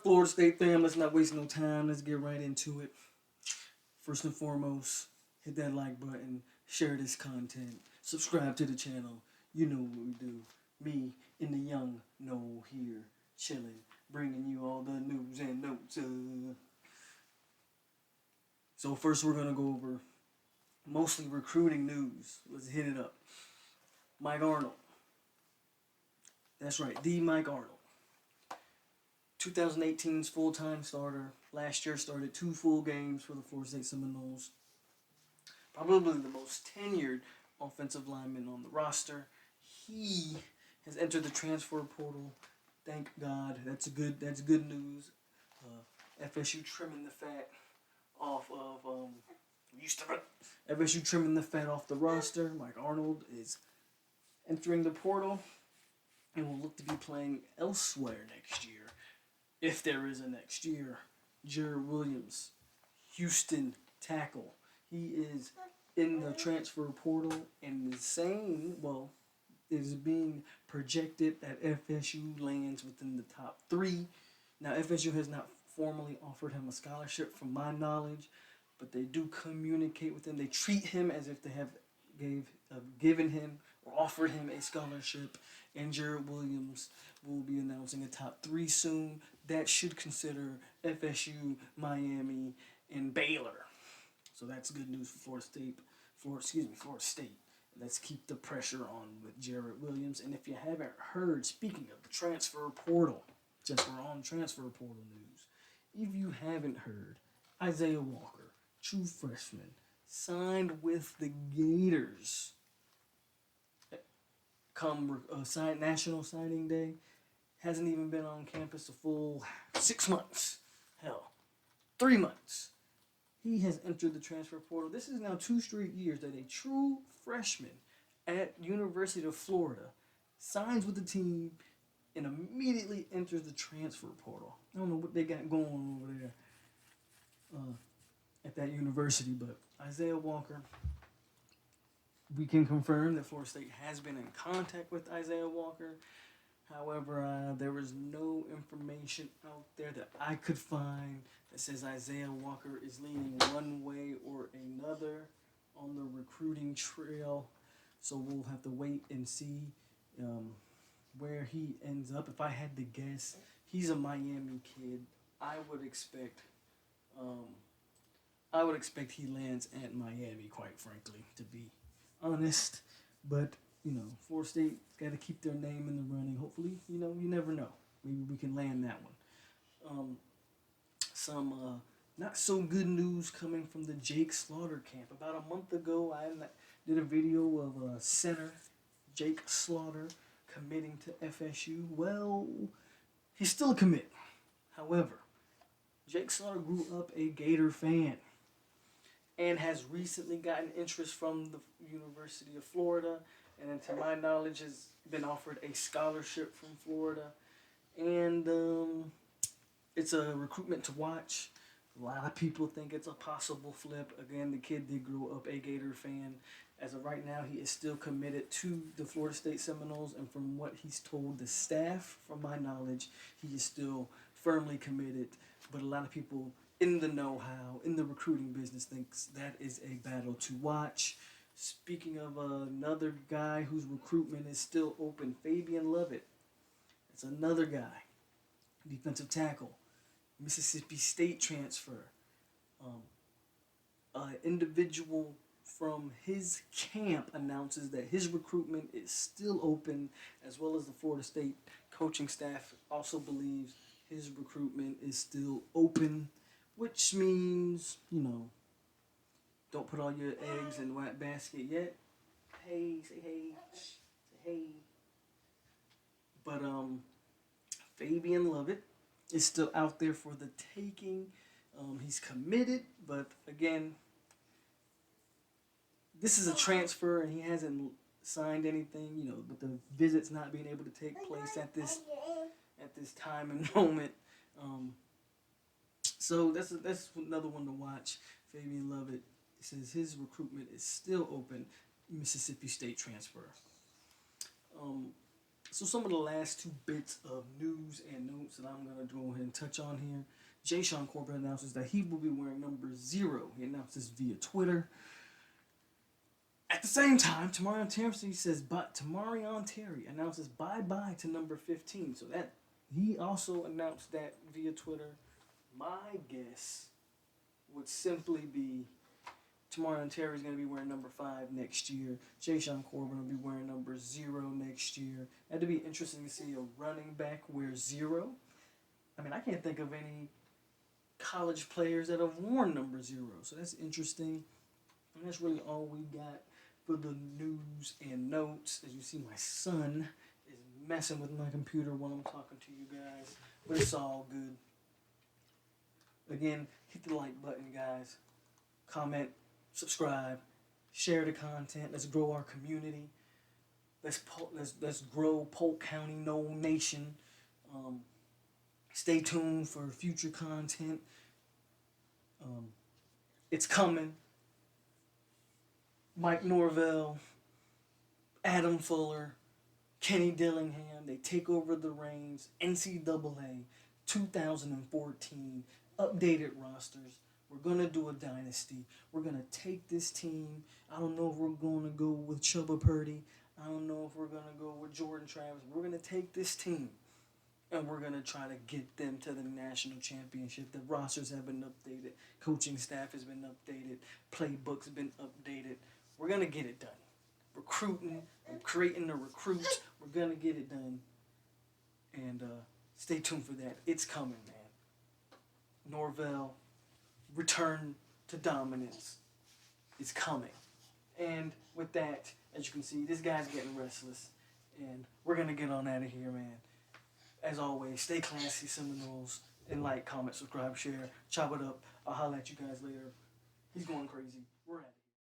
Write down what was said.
Florida State fam, let's not waste no time. Let's get right into it. First and foremost, hit that like button, share this content, subscribe to the channel. You know what we do. Me and the young Noel here, chilling, bringing you all the news and notes. So first we're gonna go over mostly recruiting news. Let's hit it up. Mike Arnold. That's right, the Mike Arnold. 2018's full-time starter. Last year started 2 full games for the Florida State Seminoles. Probably the most tenured offensive lineman on the roster. He has entered the transfer portal. Thank God. That's good news. FSU trimming the fat off of FSU trimming the fat off the roster. Mike Arnold is entering the portal and will look to be playing elsewhere next year. If there is a next year. Jared Williams, Houston tackle. He is in the transfer portal and is saying, well, it is being projected that FSU lands within the top 3. Now, FSU has not formally offered him a scholarship from my knowledge, but they do communicate with him. They treat him as if they have given him or offered him a scholarship, and Jared Williams will be announcing a top 3 soon. That should consider FSU, Miami, and Baylor. So that's good news for Florida State. Let's keep the pressure on with Jared Williams. And if you haven't heard, speaking of the transfer portal, just we're on transfer portal news. If you haven't heard, Isaiah Walker, true freshman, signed with the Gators. Come National Signing Day, hasn't even been on campus a full 6 months. Hell, 3 months. He has entered the transfer portal. This is now 2 straight years that a true freshman at University of Florida signs with the team and immediately enters the transfer portal. I don't know what they got going on over there at that university, but Isaiah Walker, we can confirm that Florida State has been in contact with Isaiah Walker. However, there was no information out there that I could find that says Isaiah Walker is leaning one way or another on the recruiting trail. So we'll have to wait and see where he ends up. If I had to guess, he's a Miami kid. I would expect he lands at Miami, quite frankly, to be honest. But Florida State got to keep their name in the running. Hopefully, you never know. Maybe we can land that one. Some not so good news coming from the Jake Slaughter camp. About a month ago, I did a video of center Jake Slaughter committing to FSU. Well, he's still a commit. However, Jake Slaughter grew up a Gator fan and has recently gotten interest from the University of Florida, and to my knowledge has been offered a scholarship from Florida. And it's a recruitment to watch. A lot of people think it's a possible flip. Again, the kid did grow up a Gator fan. As of right now, he is still committed to the Florida State Seminoles, and from what he's told the staff, from my knowledge, he is still firmly committed. But a lot of people in the know-how, in the recruiting business, thinks that is a battle to watch. Speaking of another guy whose recruitment is still open, Fabian Lovett. It's another guy, defensive tackle, Mississippi State transfer. An individual from his camp announces that his recruitment is still open, as well as the Florida State coaching staff also believes his recruitment is still open, which means, don't put all your eggs in one basket yet. Hey, say hey. Say hey. But Fabian Lovett is still out there for the taking. He's committed, but again, this is a transfer and he hasn't signed anything, with the visits not being able to take place at this time and moment. So that's another one to watch. Fabian Lovett says his recruitment is still open. Mississippi State transfer. So some of the last two bits of news and notes that I'm going to go ahead and touch on here. Jashawn Corbin announces that he will be wearing number 0. He announced this via Twitter. At the same time, Tamarion Terry says, but Tamarion Terry announces bye-bye to number 15. So that he also announced that via Twitter. My guess would simply be Tamarion Terry is going to be wearing number 5 next year. Jashawn Corbin will be wearing number 0 next year. That'd be interesting to see a running back wear 0. I mean, I can't think of any college players that have worn number 0. So that's interesting. And that's really all we got for the news and notes. As you see, my son is messing with my computer while I'm talking to you guys. But it's all good. Again, hit the like button, guys. Comment, subscribe, share the content. Let's grow our community. Let's grow Polk County Knoll Nation. Stay tuned for future content. It's coming. Mike Norvell, Adam Fuller, Kenny Dillingham, they take over the reins. NCAA 2014, updated rosters. We're going to do a dynasty. We're going to take this team. I don't know if we're going to go with Chubba Purdy. I don't know if we're going to go with Jordan Travis. We're going to take this team, and we're going to try to get them to the national championship. The rosters have been updated. Coaching staff has been updated. Playbooks have been updated. We're going to get it done. Recruiting, we're creating the recruits. We're going to get it done. And stay tuned for that. It's coming, man. Norvell, return to dominance. It's coming. And with that, as you can see, this guy's getting restless. And we're going to get on out of here, man. As always, stay classy, Seminoles. And like, comment, subscribe, share. Chop it up. I'll holler at you guys later. He's going crazy. We're at it.